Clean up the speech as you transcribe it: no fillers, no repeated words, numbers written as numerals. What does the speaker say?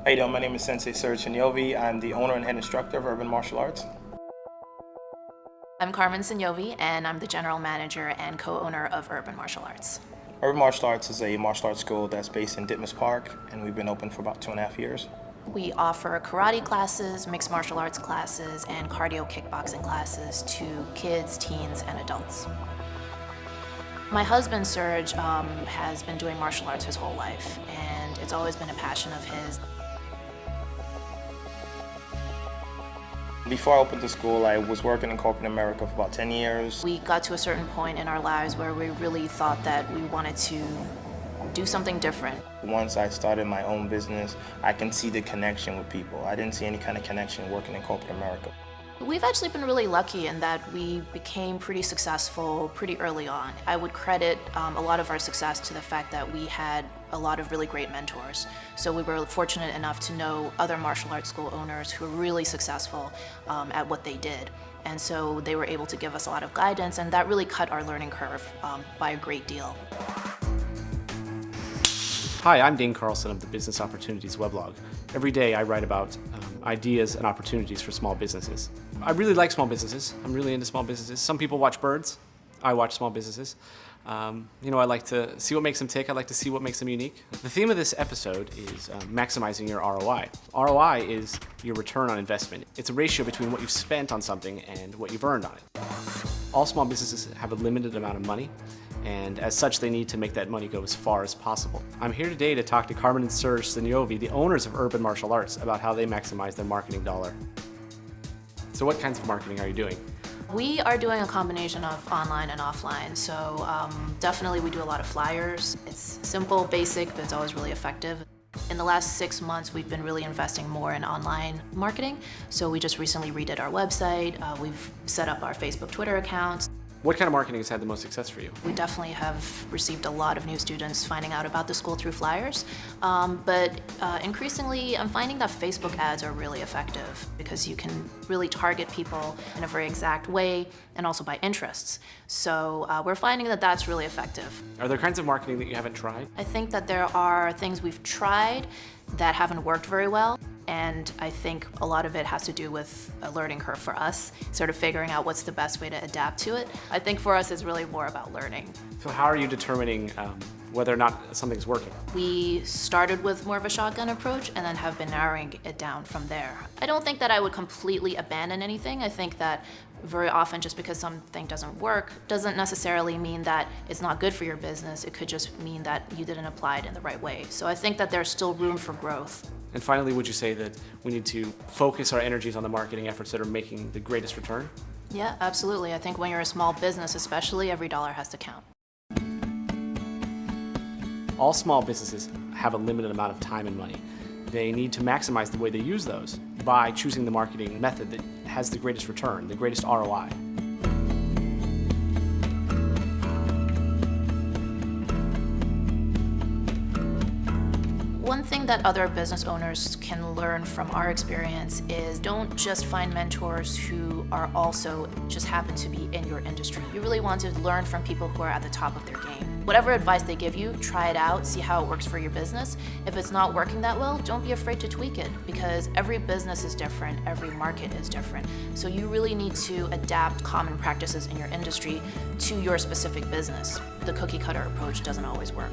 How you doing? My name is Sensei Serge Sinyovi. I'm the owner and head instructor of Urban Martial Arts. I'm Carmen Sinyovi, and I'm the general manager and co-owner of Urban Martial Arts. Urban Martial Arts is a martial arts school that's based in Ditmas Park, and we've been open for about 2.5 years. We offer karate classes, mixed martial arts classes, and cardio kickboxing classes to kids, teens, and adults. My husband, Serge, has been doing martial arts his whole life, and it's always been a passion of his. Before I opened the school, I was working in corporate America for about 10 years. We got to a certain point in our lives where we really thought that we wanted to do something different. Once I started my own business, I can see the connection with people. I didn't see any kind of connection working in corporate America. We've actually been really lucky in that we became pretty successful pretty early on. I would credit a lot of our success to the fact that we had a lot of really great mentors. So we were fortunate enough to know other martial arts school owners who were really successful at what they did. And so they were able to give us a lot of guidance, and that really cut our learning curve by a great deal. Hi, I'm Dane Carlson of the Business Opportunities weblog. Every day I write about ideas and opportunities for small businesses. I really like small businesses. I'm really into small businesses. Some people watch birds. I watch small businesses. I like to see what makes them tick. I like to see what makes them unique. The theme of this episode is maximizing your ROI. ROI is your return on investment. It's a ratio between what you've spent on something and what you've earned on it. All small businesses have a limited amount of money, and as such, they need to make that money go as far as possible. I'm here today to talk to Carmen and Serge Sinyovi, the owners of Urban Martial Arts, about how they maximize their marketing dollar. So what kinds of marketing are you doing? We are doing a combination of online and offline, so definitely we do a lot of flyers. It's simple, basic, but it's always really effective. In the last 6 months, we've been really investing more in online marketing, so we just recently redid our website, we've set up our Facebook, Twitter accounts. What kind of marketing has had the most success for you? We definitely have received a lot of new students finding out about the school through flyers, but increasingly I'm finding that Facebook ads are really effective because you can really target people in a very exact way and also by interests. So we're finding that that's really effective. Are there kinds of marketing that you haven't tried? I think that there are things we've tried that haven't worked very well. And I think a lot of it has to do with a learning curve for us, sort of figuring out what's the best way to adapt to it. I think for us it's really more about learning. So how are you determining whether or not something's working? We started with more of a shotgun approach and then have been narrowing it down from there. I don't think that I would completely abandon anything. I think that very often just because something doesn't work doesn't necessarily mean that it's not good for your business. It could just mean that you didn't apply it in the right way. So I think that there's still room for growth. And finally, would you say that we need to focus our energies on the marketing efforts that are making the greatest return? Yeah, absolutely. I think when you're a small business especially, every dollar has to count. All small businesses have a limited amount of time and money. They need to maximize the way they use those by choosing the marketing method that has the greatest return, the greatest ROI. One thing that other business owners can learn from our experience is don't just find mentors who are also just happen to be in your industry. You really want to learn from people who are at the top of their game. Whatever advice they give you, try it out, see how it works for your business. If it's not working that well, don't be afraid to tweak it because every business is different, every market is different. So you really need to adapt common practices in your industry to your specific business. The cookie cutter approach doesn't always work.